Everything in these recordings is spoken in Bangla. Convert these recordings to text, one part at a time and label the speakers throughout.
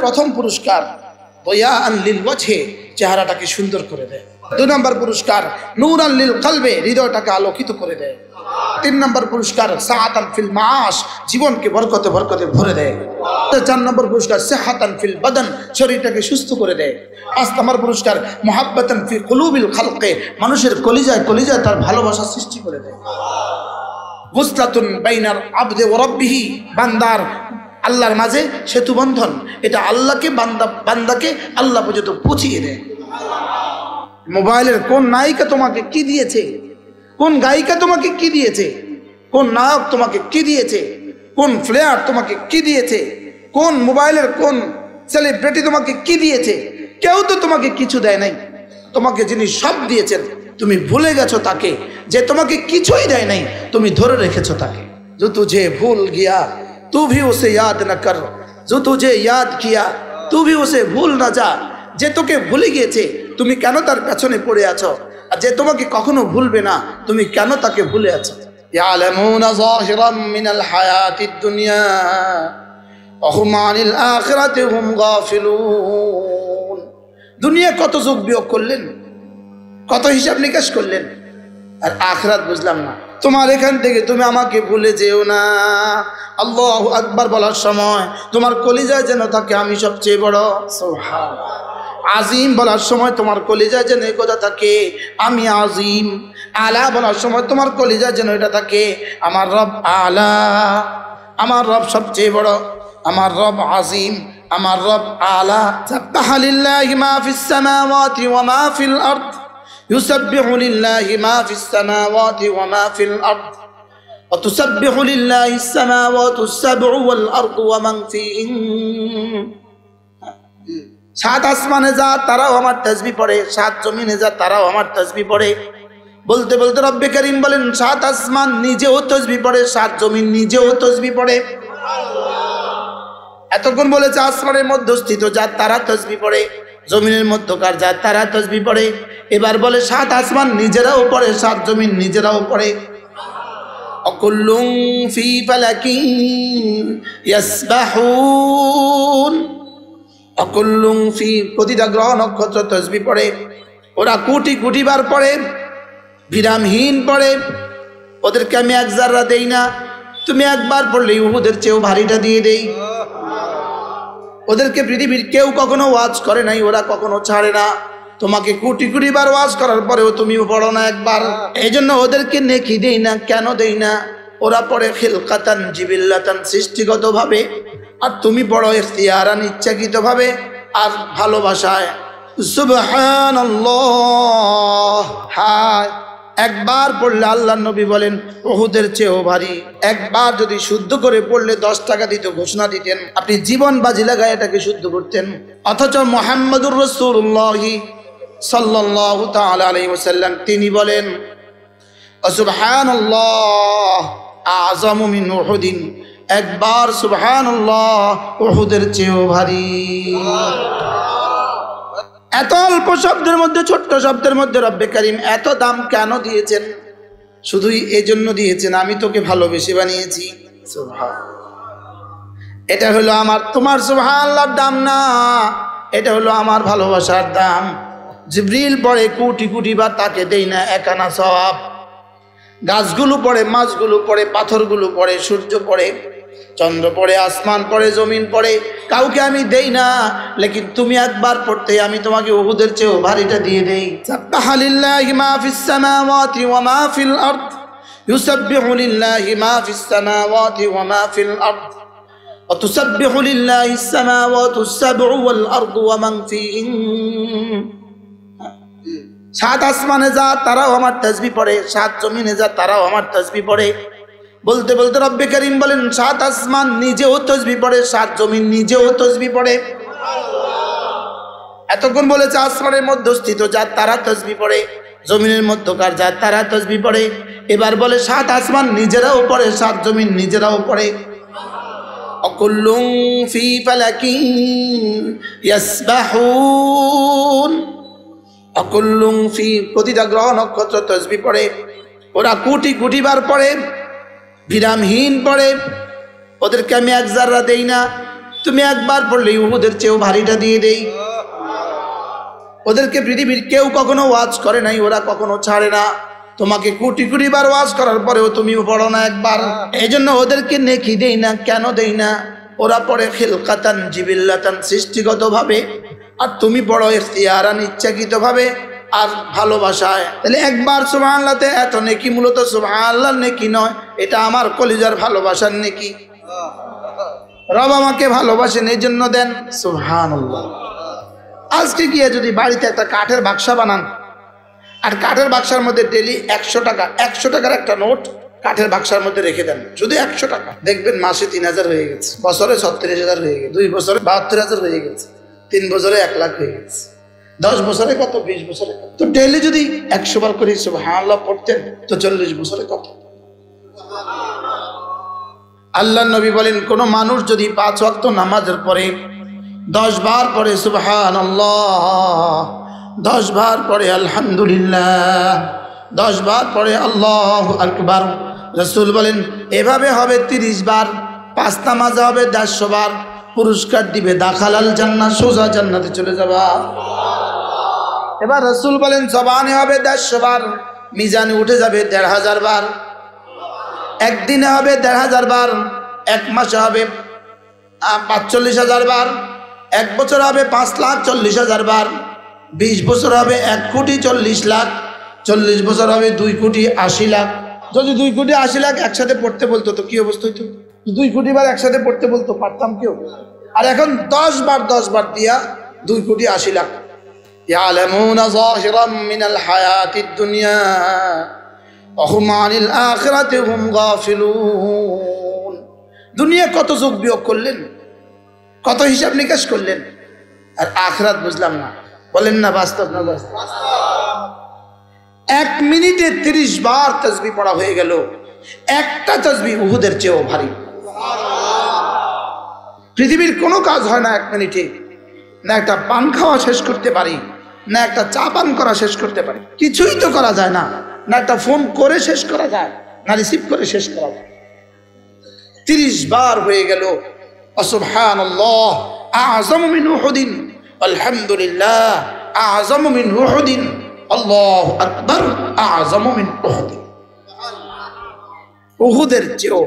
Speaker 1: প্রথম পুরস্কার দয়াআন লিল ওয়াজহি, চেহারাটাকে সুন্দর করে দেয়। 2 নম্বর পুরস্কার নূরান লিল কলবে, হৃদয়টাকে আলোকিত করে দেয়। 3 নম্বর পুরস্কার সাআতান ফিল মাআশ, জীবনকে বরকতে বরকতে ভরে দেয়। 4 নম্বর পুরস্কার সিহাতান ফিল বাদান, শরীরটাকে সুস্থ করে দেয়। 5 নম্বর পুরস্কার মুহাব্বাতান ফি কুলুবিল খালকে, মানুষের কলিজায় কলিজায় তার ভালোবাসা সৃষ্টি করে দেয়। গুসলাতুন বাইনাল আবদি ওয়া রাব্বিহি, বান্দার আল্লাহর মাঝে সেতু বন্ধন, এটা আল্লাহকে বান্দাকে আল্লাহ পর্যন্ত পৌঁছিয়ে দেয়। মোবাইলের কোন নায়িকা তোমাকে কি দিয়েছে, কোন গায়িকা তোমাকে কি দিয়েছে, কোন নায়ক তোমাকে কি দিয়েছে, কোন প্লেয়ার তোমাকে কি দিয়েছে, কোন মোবাইলের কোন সেলিব্রিটি তোমাকে কি দিয়েছে, কেউ তো তোমাকে কিছু দেয় নাই। তোমাকে যিনি সব দিয়েছেন তুমি ভুলে গেছো তাকে, যে তোমাকে কিছুই দেয় নাই তুমি ধরে রেখেছো তাকে। जो तुझे भूल गया तू भी उसे याद न कर, जो तुझे याद किया तू भी उसे भूल ना जा, যে তোকে ভুলে গিয়েছে তুমি কেন তার পেছনে পড়ে আছো, আর যে তোমাকে কখনো ভুলবে না তুমি কেন তাকে ভুলে আছো। ইয়ালামুনা যাহিরাম মিনাল হায়াতিদ দুনিয়া ওয়া হুম আনিল আখিরাতি হুম গাফিলুন। দুনিয়া কত যোগ বিয়োগ করলেন, কত হিসাব নিকাশ করলেন, আর আখিরাত বুঝলাম না। তোমার এখান থেকে তুমি আমাকে ভুলে যেও না। আল্লাহু আকবার বলার সময় তোমার কলিজায় যেন থাকে আমি সবচেয়ে বড়, সুবহানাল্লাহ। আজিম বলার সময় তোমার কলিজায় যেন এই কথা থাকে আমি আজিম। আলা বলার সময় তোমার কলিজায় যেন এটা থাকে আমার রব আলা, আমার রব সবচেয়ে বড়, আমার রব আজিম, আমার রব আলা। সাব্বাহা লিল্লাহি মা ফিস সামাওয়াতি ওয়া মা ফিল আরদ, ইউসাব্বিহু লিল্লাহি মা ফিস সামাওয়াতি ওয়া মা ফিল আরদ, ওয়া তুসাব্বিহু লিল্লাহিস সামাওয়াতুস সাবউ ওয়াল আরদু ওয়া মান ফিহিন। 7 আসমানে যা তারাও আমার তাসবিহ পড়ে, 7 জমিনে যা তারাও আমার তাসবিহ পড়ে। বলতে বলতে রব্বে কারীম বলেন 7 আসমান নিজেও তাসবিহ পড়ে, 7 জমিন নিজেও তাসবিহ পড়ে। এতক্ষণ বলেছে আসমানের মধ্যস্থিত যা তারা তাসবিহ পড়ে, জমিনের মধ্যকার যা তারা তাসবিহ পড়ে। এবার বলে 7 আসমান নিজেরাও পড়ে, 7 জমিন নিজেরাও পড়ে। অকুল্লুম ফি ফালাকিন ইয়াসবাহুন, অকুল্লুম ফি, প্রতিটা গ্রহ নক্ষত্র তাসবিহ পড়ে, ওরা কোটি কোটি বার পড়ে, বিরামহীন পড়ে। ওদেরকে আমি 1 জাররা দেই না, তুমি একবার পড়লেই উহুদের চেয়েও ভারীটা দিয়ে দেই। ওদেরকে পৃথিবীর কেউ কখনো ওয়াজ করে নাই, ওরা কখনো ছাড়ে না। তোমাকে কোটি কোটি বার ওয়াজ করার পরেও তুমিও পড়ো না একবার। এই জন্য ওদেরকে নেকি দেই না। কেন দেই না? ওরা পড়ে খিলকাতান জিবিল্লাতান, সৃষ্টিগতভাবে, আর তুমি পড়ো ইখতিয়ারান, ইচ্ছাকৃতভাবে আর ভালোবাসায়। সুবহানাল্লাহ। হ্যাঁ, একবার পড়লে আল্লাহর নবী বলেন উহুদের চেয়েও ভারী। একবার যদি শুদ্ধ করে পড়লে 10 টাকা দিত, ঘোষণা দিতেন, আপনি জীবন বাজি লাগায় এটাকে শুদ্ধ করতেন। অথচ মুহাম্মদুর রাসূলুল্লাহ সাল্লাল্লাহু তাআলা আলাইহি ওয়াসাল্লাম তিনি বলেন সুবহানাল্লাহ আযমু মিন উহুদিন, একবার সুবহানাল্লাহ উহুদের চেয়েও ভারী। এত অল্প শব্দের মধ্যে, ছোট্ট শব্দের মধ্যে রব্বে কারীম এত দাম কেন দিয়েছেন? শুধুই এই জন্য দিয়েছেন আমি তোকে ভালোবেসে বানিয়েছি। এটা হলো আমার তোমার সুবহানাল্লাহর দাম না, এটা হলো আমার ভালোবাসার দাম। জিবরিল পড়ে কোটি কোটি বার, তাকে দেই না একানা সওয়াব। গাছগুলো পড়ে, মাছগুলো পড়ে, পাথরগুলো পড়ে, সূর্য পড়ে, চন্দ্র পড়ে, আসমান পড়ে, জমিন পড়ে, কাউকে আমি দেই না। লেকিন তুমি একবার পড়তে আমি তোমাকে উহুদের চেয়েও ভারীটা দিয়ে দেই। সাব্বাহা লিল্লাহি মা ফিস সামাওয়াতি ওয়া মা ফিল আরদ, ইউসাব্বিহু লিল্লাহি মা ফিস সামাওয়াতি ওয়া মা ফিল আরদ, ওয়া তুসাব্বিহু লিল্লাহিস সামাওয়াতুস সাবউ ওয়াল আরদু ওয়া মান ফিহিন। 7 আসমানে যা তারাও আমার তাসবিহ পড়ে, 7 জমিনে যা তারাও আমার তাসবিহ পড়ে। বলতে বলতে রব্বে কারীম বলেন 7 আসমান নিজেও তাসবিহ পড়ে, 7 জমিন নিজেও তাসবিহ পড়ে। এতক্ষণ বলেছে আসমানের মধ্যস্থিত যা তারা তাসবিহ পড়ে, জমিনের মধ্যকার যা তারা তাসবিহ পড়ে। এবার বলে 7 আসমান নিজেরাও পড়ে, 7 জমিন নিজেরাও পড়ে। অকুল্লুম ফি ফালাকিন ইয়াসবাহুন, অকুল্লুম ফি, প্রতিটা গ্রহ নক্ষত্র তাসবিহ পড়ে, ওরা কোটি কোটি বার পড়ে, বিরামহীন পড়ে। ওদেরকে আমি 1 জাররা দেই না, তুমি একবার পড়লে উহুদের চেয়েও ভারীটা দিয়ে দেই। ওদেরকে পৃথিবীর কেউ কখনো ওয়াজ করে নাই, ওরা কখনো ছাড়ে না। তোমাকে কোটি কোটি বার ওয়াজ করার পরেও তুমি পড়ো না একবার। এই জন্য ওদেরকে নেকি দেই না। কেন দেই না? ওরা পড়ে খিলকাতান জিবিল্লাতান, সৃষ্টিগত ভাবে, আর তুমি পড়ো ইখতিয়ারান, ইচ্ছাকৃত ভাবে আর ভালোবাসায়। তাহলে একবার সুবহানাল্লাহতে এত নেকি মূলত সুবহানাল্লাহর নেকি নয়, এটা আমার কলিজার ভালোবাসার নেকি। রব আমাকে ভালোবাসেন, এই জন্য দেন সুবহানাল্লাহ। আজকে গিয়ে যদি বাড়িতে একটা কাঠের বাক্সা বানান, আর কাঠের বাক্সার মধ্যে ডেলি 100 টাকা, 100 টাকার একটা নোট কাঠের বাক্সার মধ্যে রেখে দেন, শুধু 100 টাকা, দেখবেন মাসে 3000 হয়ে গেছে, বছরে 36,000 হয়ে গেছে, 2 বছরে 72,000 হয়ে গেছে, 3 বছরে 1 লাখ হয়ে গেছে, 10 বছরে কত, 20 বছরে কত। তো ডেলি যদি 100 বার করে সুবহানাল্লাহ পড়তেন তো 40 বছরে কত। আল্লাহ নবী বলেন, কোন মানুষ যদি 5 ওয়াক্ত নামাজের পরে 10 বার পড়ে সুবহানাল্লাহ, 10 বার পড়ে আলহামদুলিল্লাহ, 10 বার পড়ে আল্লাহু আকবার, রাসূল বলেন এভাবে হবে 30 বার, 5 নামাজে হবে 150 বার, পুরস্কার দিবে দাখালাল জান্নাত, সোজা জান্নাতে চলে যাবা। এবার রাসূল বলেন জবানে হবে 150 বার, মিজানে উঠে যাবে 1500 বার, একদিনে হবে 1500 বার, 1 মাসে হবে 45,000 বার, 1 বছর হবে 5,40,000 বার, 20 বছর হবে 1,40,00,000, 40 বছর হবে 2,80,00,000। যদি 2,80,00,000 একসাথে পড়তে বলতো তো কি অবস্থা হইতো? 2 কোটি বার একসাথে পড়তে বলতো, পারতাম কেউ? আর এখন 10 বার দিয়া 2,80,00,000। ইয়ালামুনা যাহিরাম মিনাল হায়াতিদ দুনিয়া ওয়া হুম আনিল আখিরাতি হুম গাফিলুন। দুনিয়া কত যোগ বিয়োগ করলেন, কত হিসাব নিকাশ করলেন, আর আখিরাত বুঝলাম না। বলেন না বাস্তব না বাস্তব? 1 মিনিটে 30 বার তাসবিহ পড়া হয়ে গেল। একটা তাসবিহ উহুদের চেয়েও ভারী। পৃথিবীর কোনো কাজ হয় না 1 মিনিটে। না একটা পান খাওয়া শেষ করতে পারি, না একটা চা পান করা শেষ করতে পারি, কিছুই তো করা যায় না। না একটা ফোন করে শেষ করা যায়, না রিসিভ করে শেষ করা যায়। 30 বার হয়ে গেল। সুবহানাল্লাহ আযম মিন উহুদিন, আলহামদুলিল্লাহ আযম মিন উহুদিন, আল্লাহু আকবার আযম মিন উহুদিন। উহুদের চেয়েও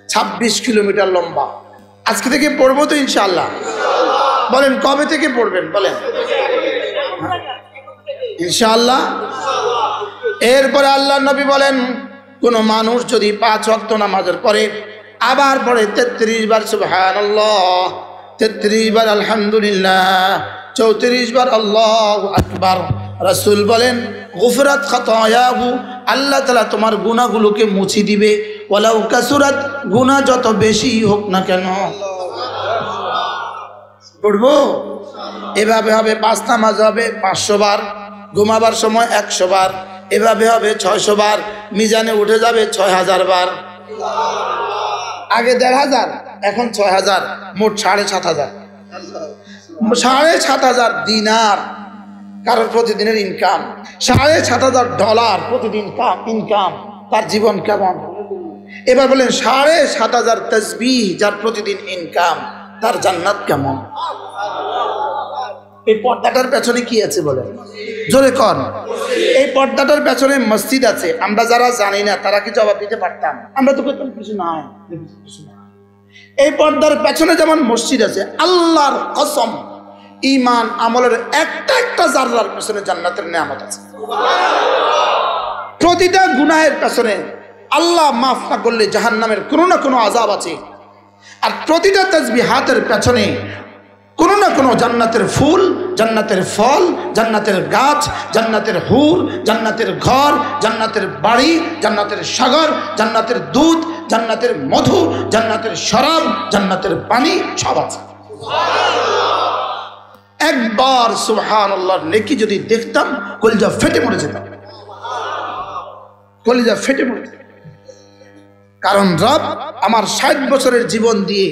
Speaker 1: 26 কিলোমিটার লম্বা। আজকে থেকে পড়বো তো ইনশাআল্লাহ? বলেন কবে থেকে পড়বেন? বলেন ইনশাআল্লাহ। এরপরে আল্লাহ নবী বলেন, কোন মানুষ যদি 5 ওয়াক্ত নামাজের পরে আবার পড়ে 33 বার সুবহানাল্লাহ, 33 বার আলহামদুলিল্লাহ, 34 বার আল্লাহু আকবার, রাসূল বলেন গুফরাত খাতায়াহু, আল্লাহ তাআলা তোমার গুনাহগুলোকে মুছে দিবে, ওয়ালাউ কাসুরাত, গুনাহ যত বেশি হোক না কেন। পড়বো এভাবে হবে। 5 নামাজ হবে 500 বার, ঘুমাবার সময় 100 বার, এভাবে হবে 600 বার, মিজানে উঠে যাবে 6,000 বার। আগে 1,500, এখন 6,000, মোট 7,500। 7,500 দিনার কারোর প্রতিদিনের ইনকাম, 7,500 ডলার প্রতিদিন ইনকাম। তার জীবন কেমন? এবার বলেন 7,500 তাসবিহ যার প্রতিদিন ইনকাম, তার জান্নাত কেমন? এই পর্দাটার পেছনে কি আছে বলেন? জোরে কর। এই পর্দাটার পেছনে মসজিদ আছে। আমরা যারা জানি না তারা কি জবাব দিতে পারতাম? আমরা তো করতাম কিছু নাই। এই পর্দার পেছনে যেমন মসজিদ আছে, আল্লাহর কসম ঈমান আমলের একটা জাররার পেছনে জান্নাতের নিয়ামত আছে। প্রতিটা গুনাহের পেছনে আল্লাহ মাফ না করলে জাহান্নামের কোনো না কোনো আযাব আছে। আর প্রতিটা তাসবিহাতের পেছনে কোনো না কোনো জান্নাতের ফুল, জান্নাতের ফল, জান্নাতের গাছ, জান্নাতের হুর, জান্নাতের ঘর, জান্নাতের বাড়ি, জান্নাতের সাগর, জান্নাতের দুধ, জান্নাতের মধু, জান্নাতের শরাব, জান্নাতের পানি, সব আছে। একবার সুবহানাল্লাহর নেকি যদি দেখতাম কলিজা ফেটে মরে যেতাম, কলিজা ফেটে মরে যেতাম। কারণ রব আমার 60 বছরের জীবন দিয়ে,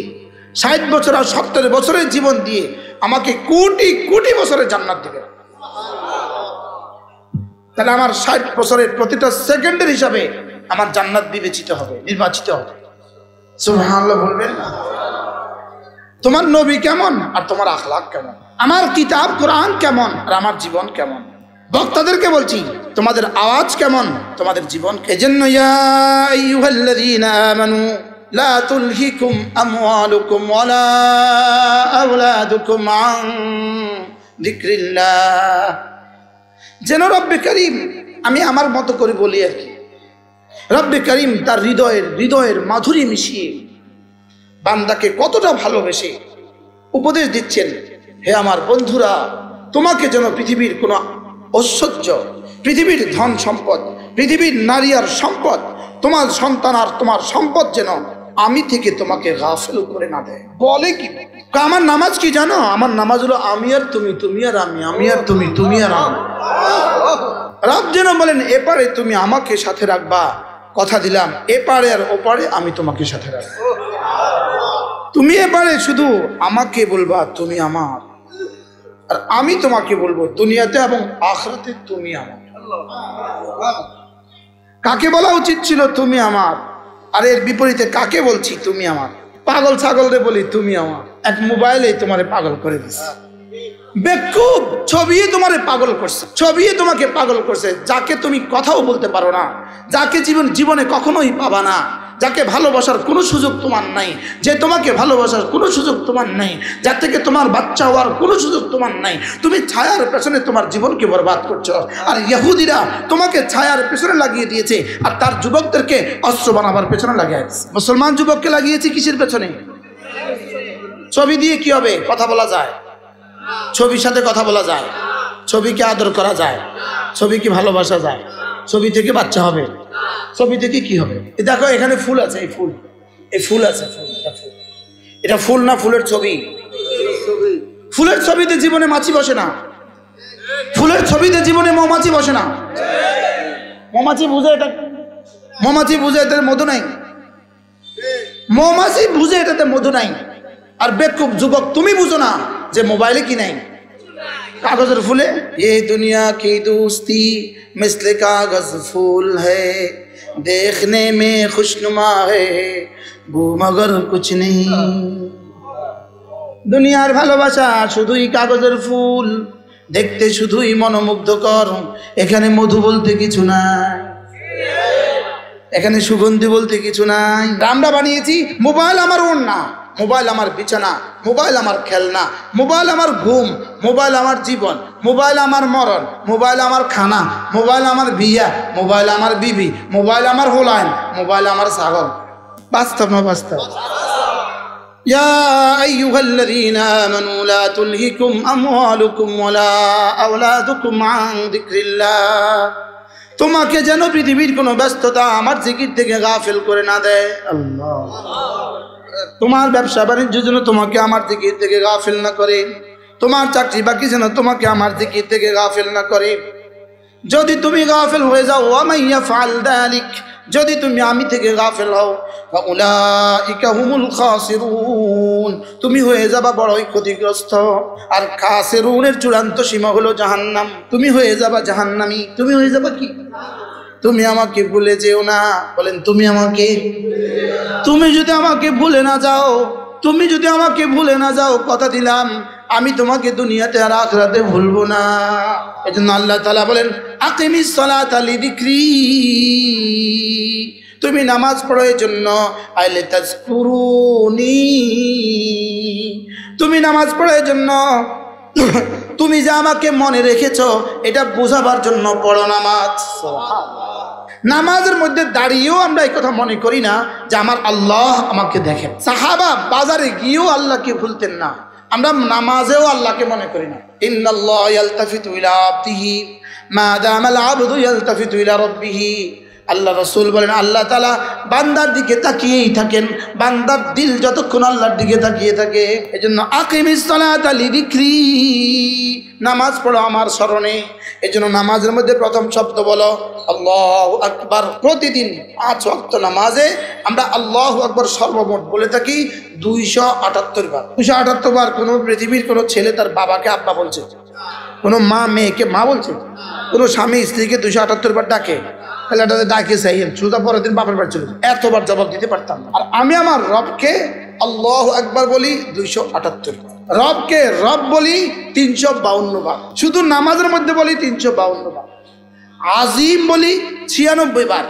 Speaker 1: 60 বছর আর 70 বছরের জীবন দিয়ে আমাকে কোটি কোটি বছরের জান্নাত দিবে। তাহলে আমার 60 বছরের প্রতিটা সেকেন্ডের হিসাবে আমার জান্নাত বিবেচিত হবে, নির্বাচিত হবে। সুবহানাল্লাহ বলবেন না? তোমার নবী কেমন আর তোমার আখলাক কেমন, আমার কিতাব কোরআন কেমন আর আমার জীবন কেমন। বক্তাদেরকে বলছি তোমাদের আওয়াজ কেমন, তোমাদের জীবন। এজন্য ইয়া আইয়ুহাল্লাযীনা আমানু লা তুলহিকুম আমওয়ালুকুম ওয়ালা আওলাদুকুম আন যিকরিল্লাহ। যেন রব্বে করিম, আমি আমার মতো করে বলি আর কি, রব্বে করিম তার হৃদয়ের মাধুরী মিশিয়ে বান্দাকে কতটা ভালোবেসে উপদেশ দিচ্ছেন, হে আমার বন্ধুরা, তোমাকে যেন পৃথিবীর কোনো ঐশ্বর্য, পৃথিবীর ধন সম্পদ, পৃথিবীর নারী আর সম্পদ, তোমার সন্তান আর তোমার সম্পদ যেন আমি থেকে তোমাকে গাফেল করে না দেয়। বলে কি, আমার নামাজ কি জানো? আমার নামাজ হলো আমি আর তুমি, তুমি আর আমি, আমি আর তুমি, তুমি আর আমি। রব যেন বলেন এপারে তুমি আমাকে সাথে রাখবা, কথা দিলাম এপারে আর ওপারে আমি তোমাকে সাথে রাখবো। তুমি এপারে শুধু আমাকে বলবা তুমি আমার, আর আমি তোমাকে বলবো দুনিয়াতে এবং আখিরাতে তুমি আমার। কাকে বলা উচিত ছিল তুমি আমার, আর এর বিপরীতে কাকে বলছি তুমি আমার? পাগল ছাগলরে বলি তুমি আমার, এক মোবাইলে তোমারে পাগল করে দিচ্ছে। বেকুব ছবি তোমারে পাগল করছে, ছবি তোমাকে পাগল করছে। যাকে তুমি কথাও বলতে পারো না, যাকে জীবনে কখনোই পাবা না, যাকে ভালোবাসার কোনো সুযোগ তোমার নাই, যে তোমাকে ভালোবাসার কোনো সুযোগ তোমার নাই, যার থেকে তোমার বাচ্চা হওয়ার কোনো সুযোগ তোমার নাই, তুমি ছায়ার পেছনে তোমার জীবনকে বরবাদ করছো। আর ইহুদিরা তোমাকে ছায়ার পেছনে লাগিয়ে দিয়েছে, আর তার যুবকদেরকে অস্ত্র বানাবার পেছনে লাগিয়ে দিয়েছে। মুসলমান যুবককে লাগিয়েছে কিসের পেছনে? ছবি দিয়ে কি হবে? কথা বলা যায়, ছবির সাথে কথা বলা যায়, ছবিকে আদর করা যায়, ছবিকে ভালোবাসা যায়, ছবি থেকে বাচ্চা হবে, ছবি থেকে কি হবে? দেখো এখানে ফুল আছে, এই ফুল, এই ফুল আছে, এটা ফুল না ফুলের ছবি? ফুলের ছবিতে জীবনে মাছি বসে না, ফুলের ছবিতে জীবনে মৌমাছি বসে না। মৌমাছি বুঝে এটা, মৌমাছি বুঝে এটার মধু নাই, মৌমাছি বুঝে এটাতে মধু নাই। আর বেকুব যুবক তুমি বুঝো না যে মোবাইলে কি নাই, কাগজের ফুলে। ये दुनिया की दोस्ती मिस्ल कागज फूल है, देखने में खुशनुमा है वो मगर कुछ नहीं। দুনিয়ার ভালোবাসা শুধুই কাগজের ফুল, দেখতে শুধুই মনোমুগ্ধকর, এখানে মধু বলতে কিছু নাই, এখানে সুগন্ধি বলতে কিছু নাই। আমরা বানিয়েছি মোবাইল আমার ওড়না, মোবাইল আমার বিছানা, মোবাইল আমার খেলনা, মোবাইল আমার ঘুম, মোবাইল আমার জীবন, মোবাইল আমার মরণ, মোবাইল আমার খানা, মোবাইল আমার বিয়া, মোবাইল আমার বিবি, মোবাইল আমার হোলাইন, মোবাইল আমার ছাগল। বাস্তব না বাস্তব? ইয়া আইয়ুহাল্লাযীনা আমানু লা তুলহিকুম আমওয়ালুকুম ওয়ালা আওলাদুকুম আন যিকরিল্লাহ। তোমাকে যেন পৃথিবীর কোনো ব্যস্ততা আমার জিকির থেকে গাফিল করে না দেয়। আল্লাহ, তোমার ব্যবসা বাণিজ্য যেন তোমাকে আমার জিকির থেকে গাফিল না করে, তোমার চাকরি বাকরি যেন তোমাকে আমার জিকির থেকে গাফিল না করে। যদি তুমি গাফিল হয়ে যাও, ওয়া মান ইয়াফআল যালিক, যদি তুমি আমি থেকে গাফিল হও, ফাউলাইকা হুমুল খাসিরুন, তুমি হয়ে যাবা বড়ই ক্ষতিগ্রস্ত। আর খাসিরুনের চূড়ান্ত সীমা হলো জাহান্নাম, তুমি হয়ে যাবা জাহান্নামী। তুমি হয়ে যাবা কি? তুমি আমাকে ভুলে যেও না। বলেন তুমি আমাকে, তুমি যদি আমাকে ভুলে না যাও, তুমি যদি আমাকে ভুলে না যাও, কথা দিলাম আমি তোমাকে দুনিয়াতে আর আখিরাতে ভুলবো না। এজন্য আল্লাহ তাআলা বলেন আকিমিস সালাতা লিযিকরি, তুমি নামাজ পড়ো এই জন্য, আইলে তাজকুরুনি, তুমি নামাজ পড়ো এই জন্য, তুমি যে আমাকে মনে রেখেছো এটা বোঝাবার জন্য পড়ো নামাজ। নামাজের মধ্যে দাঁড়িয়েও আমরা এই কথা মনে করি না যে আমার আল্লাহ আমাকে দেখেন। সাহাবা বাজারে গিয়েও আল্লাহকে ভুলতেন না, আমরা নামাজেও আল্লাহকে মনে করি না। ইন্নাল্লাহ ইয়ালতাফিতু ইলা আবদিহি মা দামাল আবদু ইয়ালতাফিতু ইলা রাব্বিহি। আল্লাহ রাসূল বলেন আল্লাহ তাআলা বান্দার দিকে তাকিয়েই থাকেন, বান্দার দিল যতক্ষণ আল্লাহর দিকে তাকিয়ে থাকে। এজন্য আকিমিস সালাতা লিযিকরি, নামাজ পড়ো আমার স্মরণে। এজন্য নামাজের মধ্যে প্রথম শব্দ বলো আল্লাহু আকবার। প্রতিদিন 5 ওয়াক্ত নামাজে আমরা আল্লাহু আকবার সর্বমোট বলে থাকি 278 বার। 278 বার কোনো পৃথিবীর কোনো ছেলে তার বাবাকে আব্বা বলছে, কোনো মা মেয়েকে মা বলছে, কোনো স্বামী স্ত্রীকে 278 বার ডাকে, তাহলে এটাতে ডাকে চাই সোজা পরের দিন বাপের বাড়ি চলে যায়। এতবার জবাব দিতে পারতাম না। আর আমি আমার রবকে আল্লাহু আকবার বলি 278 বার, রবকে রব বলি 352 বার, শুধু নামাজের মধ্যে বলি 352 বার, আজিম বলি 96 বার,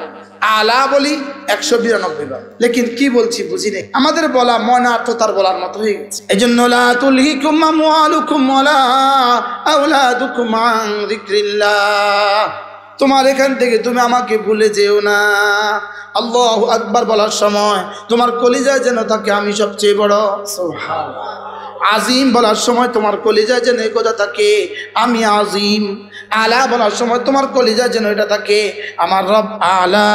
Speaker 1: আলা বলি 192 বার। লেকিন কি বলছি বুঝি নেই, আমাদের বলা মনার্থ তার বলার মতো হয়ে গেছে। এই জন্য লা তুলহিকুম আমওয়ালুকুম ওয়ালা আওলাদুকুম আন যিকরিল্লাহ, তোমার এখান থেকে তুমি আমাকে ভুলে যেও না। আল্লাহু আকবার বলার সময় তোমার কলিজায় যেন থাকে আমি সবচেয়ে বড়, সুবহানাল্লাহ। আজিম বলার সময় তোমার কলিজায় যেন এই কথা থাকে আমি আজিম। আলা বলার সময় তোমার কলিজায় যেন এটা থাকে আমার রব আলা,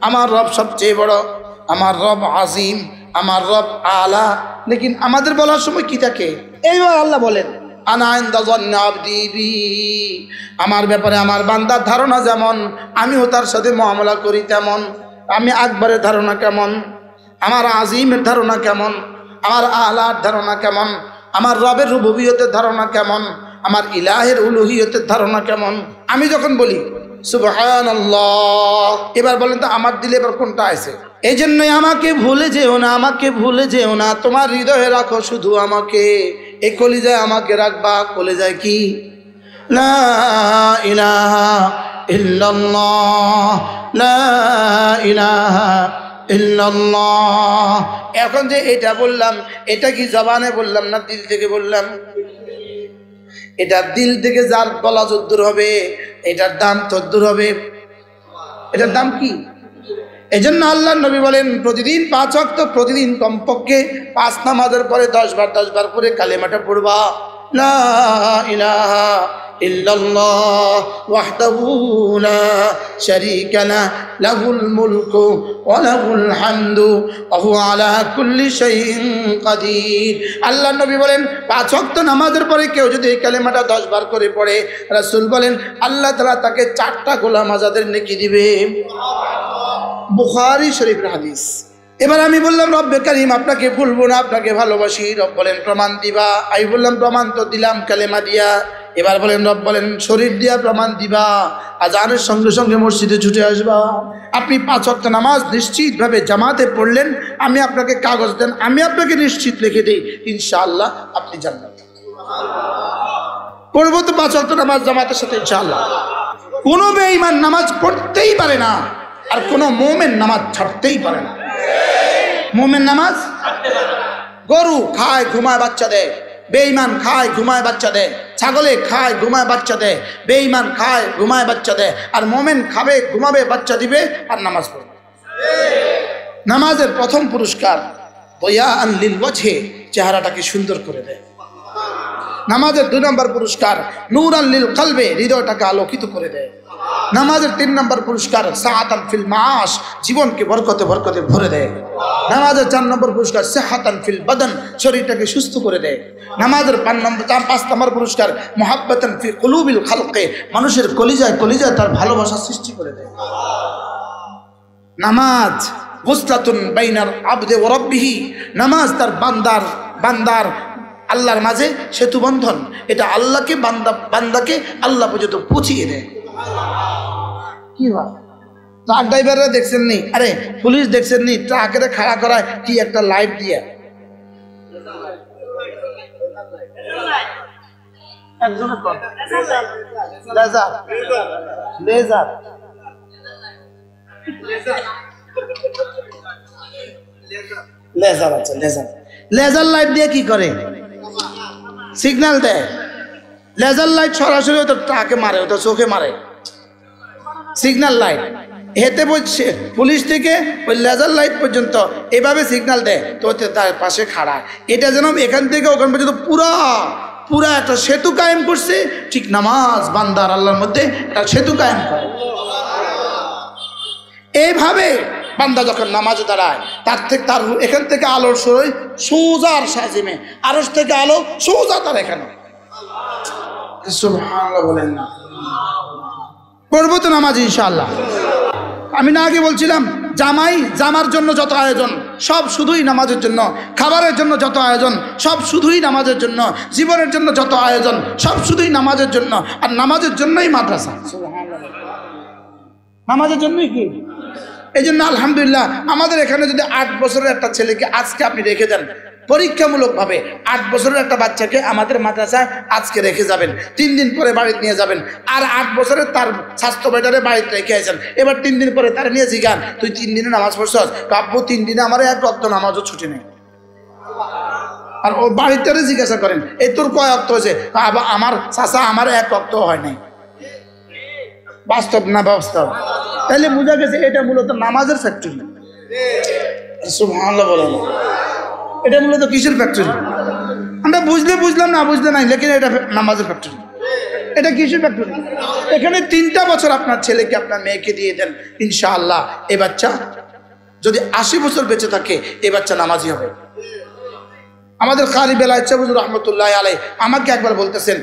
Speaker 1: আমার রব সবচেয়ে বড়, আমার রব আজিম, আমার রব আলা। লেকিন আমাদের বলার সময় কি থাকে? এইবার আল্লাহ বলেন আনা ইনদা যান্নি আবদি বি, আমার ব্যাপারে আমার বান্দার ধারণা যেমন আমিও তার সাথে মুআমালা করি তেমন। আমি আকবরের ধারণা কেমন, আমার আজিমের ধারণা কেমন, আমার আলার ধারণা কেমন, আমার রবের রুবুবিয়তের ধারণা কেমন, আমার ইলাহের উলুহিয়তের ধারণা কেমন। আমি যখন বলি সুবহানাল্লাহ, এবার বলেন তো আমার দিলে এবার কোনটা আছে? এই জন্যই আমাকে ভুলে যেও না, আমাকে ভুলে যেও না, তোমার হৃদয়ে রাখো শুধু আমাকে, এই কলিজায় আমাকে রাখবা। কলিজায় কি? লা ইলাহা ইল্লাল্লাহ, লা ইলাহা ইল্লাল্লাহ। এখন যে এটা বললাম, এটা কি জবানে বললাম না দিল থেকে বললাম? এটা দিল থেকে যার বলা যদ্দুর হবে এটার দাম তদ্দুর হবে। এটার দাম কি? এজন্য আল্লাহর নবী বলেন প্রতিদিন 5 ওয়াক্ত, প্রতিদিন কমপক্ষে 5 নামাজের পরে 10 বার করে কালেমাটা পড়বা, লা ইলাহা ইল্লাল্লাহ ওয়াহদাহু লা শারীকা লা লাহুল মুলকু ওয়া লাহুল হামদু ওয়া হুয়া আলা কুল্লি শাইইন কাদির। আল্লাহর নবী বলেন 5 ওয়াক্ত নামাজের পরে কেউ যদি এই কালেমাটা 10 বার করে পড়ে, রাসূল বলেন আল্লাহ তাআলা তাকে 4টা গোলাম আজাদের নেকি দিবে। বুখারী শরীফের হাদিস। এবার আমি বললাম রব্বে কারীম আপনাকে ভুলবো না, আপনাকে ভালোবাসি। রব বলেন প্রমাণ দিবা। আমি বললাম প্রমাণ তো দিলাম কালেমা দিয়া। এবার বলেন রব বলেন শরীর দিয়া প্রমাণ দিবা। আজানের সঙ্গে সঙ্গে মসজিদে ছুটে আসবা। আপনি 5 ওয়াক্ত নামাজ নিশ্চিতভাবে জামাতে পড়লেন, আমি আপনাকে কাগজ দেন, আমি আপনাকে নিশ্চিত লিখে দিই ইনশাআল্লাহ আপনি জান্নাত পড়বো। তো 5 ওয়াক্ত নামাজ জামাতের সাথে ইনশাআল্লাহ। কোনো বেঈমান নামাজ পড়তেই পারে না, আর কোনো মোমেন নামাজ ছাড়তেই পারে না। মোমেন নামাজ গরু খায় ঘুমায় বাচ্চা দেয়, বেঈমান খায় ঘুমায় বাচ্চা দেয়, ছাগলে খায় ঘুমায় বাচ্চা দেয়, বেঈমান খায় ঘুমায় বাচ্চা দেয়, আর মোমেন খাবে ঘুমাবে বাচ্চা দিবে আর নামাজ পড়বে। নামাজের প্রথম পুরস্কার দয়াআন লিল ওয়াজহি, চেহারাটাকে সুন্দর করে দেয়। নামাজের 2 নম্বর পুরস্কার নূরান লিল কলবে, হৃদয়টাকে আলোকিত করে দেয়। নামাজের 3 নম্বর পুরস্কার সাআতান ফিল মাআশ, জীবনকে বরকতে বরকতে ভরে দেয়। নামাজের 4 নম্বর পুরস্কার সিহাতান ফিল বাদান, শরীরটাকে সুস্থ করে দেয়। নামাজের 5 নম্বর পুরস্কার মুহাব্বাতান ফি কুলুবিল খালকে, মানুষের কলিজায় কলিজায় তার ভালোবাসা সৃষ্টি করে দেয়। নামাজ গুসলাতুন বাইনাল আবদি ওয়া রাব্বিহি, নামাজ তার বান্দার আল্লাহর মাঝে সেতু বন্ধন। এটা আল্লাহকে বান্দাকে আল্লাহ পর্যন্ত পৌঁছিয়ে দেয়। কি হয় ট্রাক ড্রাইভাররা দেখছেন নি, আরে পুলিশ দেখছেন নি, ট্রাকের খাড়া করায় কি একটা লাইট দিয়ে, লেজার লাইট দিয়ে কি করে? সিগন্যাল দেয়। লেজার লাইট সরাসরি তো ট্রাকে মারে, ওটা চোখে মারে। সিগন্যাল লাইট হেতে বলছে পুলিশ থেকে ওই লেজার লাইট পর্যন্ত এভাবে সিগন্যাল দেয়, তো তার পাশে খাড়ায়। এটা যেন এখান থেকে ওখান পর্যন্ত পুরা একটা সেতু কায়েম করছে। ঠিক নামাজ বান্দার আল্লাহর মধ্যে একটা সেতু কায়েম করে। এইভাবে বান্দা যখন নামাজে দাঁড়ায় তার এখান থেকে আলোর সরই সোজার সাজিমে, আরশ থেকে আলো সোজা তার এখানে। সুবহানাল্লাহ বলেন না? করবো তো নামাজ ইনশাআল্লাহ। আমি না আগে বলছিলাম জামার জন্য যত আয়োজন সব শুধুই নামাজের জন্য, খাবারের জন্য যত আয়োজন সব শুধুই নামাজের জন্য, জীবনের জন্য যত আয়োজন সব শুধুই নামাজের জন্য। আর নামাজের জন্যই মাদ্রাসা, নামাজের জন্যই কি এই জন্য আলহামদুলিল্লাহ আমাদের এখানে যদি 8 বছরের একটা ছেলেকে আজকে আপনি রেখে দেন, পরীক্ষামূলকভাবে 8 বছরের একটা বাচ্চাকে আমাদের মাদ্রাসায় আজকে রেখে যাবেন, 3 দিন পরে বাড়িতে নিয়ে যাবেন, আর 8 বছরের তার স্বাস্থ্য বেটারে বাড়িতে রেখে আসেন, এবার 3 দিন পরে তার নিয়ে জিগান তুই 3 দিনে নামাজ পড়ছস, আব্বু 3 দিনে আমার এক ওয়াক্ত নামাজও ছুটি নেই। আর ও বাড়িতে জিজ্ঞাসা করেন এই তোর কয় ওয়াক্ত হয়েছে, আমার চাচা আমার এক ওয়াক্ত হয় নাই। বাস্তব না বাস্তব? তাহলে বোঝা গেছে এটা মূলত নামাজের ফ্যাক্টরি। সুবহানাল্লাহ বলেন, এটা মূলত কিসের ফ্যাক্টরি? আমরা বুঝলে বুঝলাম, না বুঝলে নাই, লেকিন এটা নামাজের ফ্যাক্টরি। এটা কিসের ফ্যাক্টরি? এখানে 3টা বছর আপনার ছেলেকে আপনার মেয়েকে দিয়ে দেন, ইনশাআল্লাহ এই বাচ্চা যদি 80 বছর বেঁচে থাকে এই বাচ্চা নামাজি হবে। আমাদের কারি বেলায়েত হুজুর রহমতুল্লাহ আলাইহি আমাকে একবার বলতেছেন,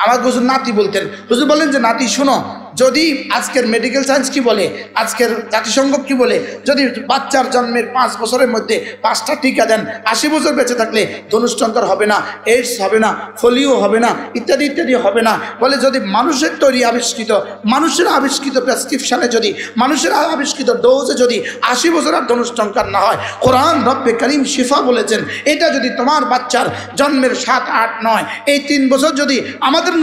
Speaker 1: আমার হুজুর নাতি বলতেন, হুজুর বলেন যে নাতি শোনো, যদি আজকের মেডিকেল সায়েন্স কি বলে, আজকের জাতিসংঘ কি বলে, যদি বাচ্চার জন্মের 5 বছরের মধ্যে 5টা টিকা দেন, 80 বছর বেঁচে থাকলে ধনুষ্টঙ্কর হবে না, এইডস হবে না, পোলিও হবে না, ইত্যাদি ইত্যাদি হবে না। বলে যদি মানুষের তৈরি আবিষ্কৃত, মানুষের আবিষ্কৃত প্রেসক্রিপশনে যদি, মানুষের আবিষ্কৃত ডোজে যদি 80 বছর আর ধনুষ্টঙ্কর না হয়, কোরআন রব্বে করিম শিফা বলেছেন, এটা যদি তোমার বাচ্চার জন্মের 7, 8, 9 এই 3 বছর যদি আমাদের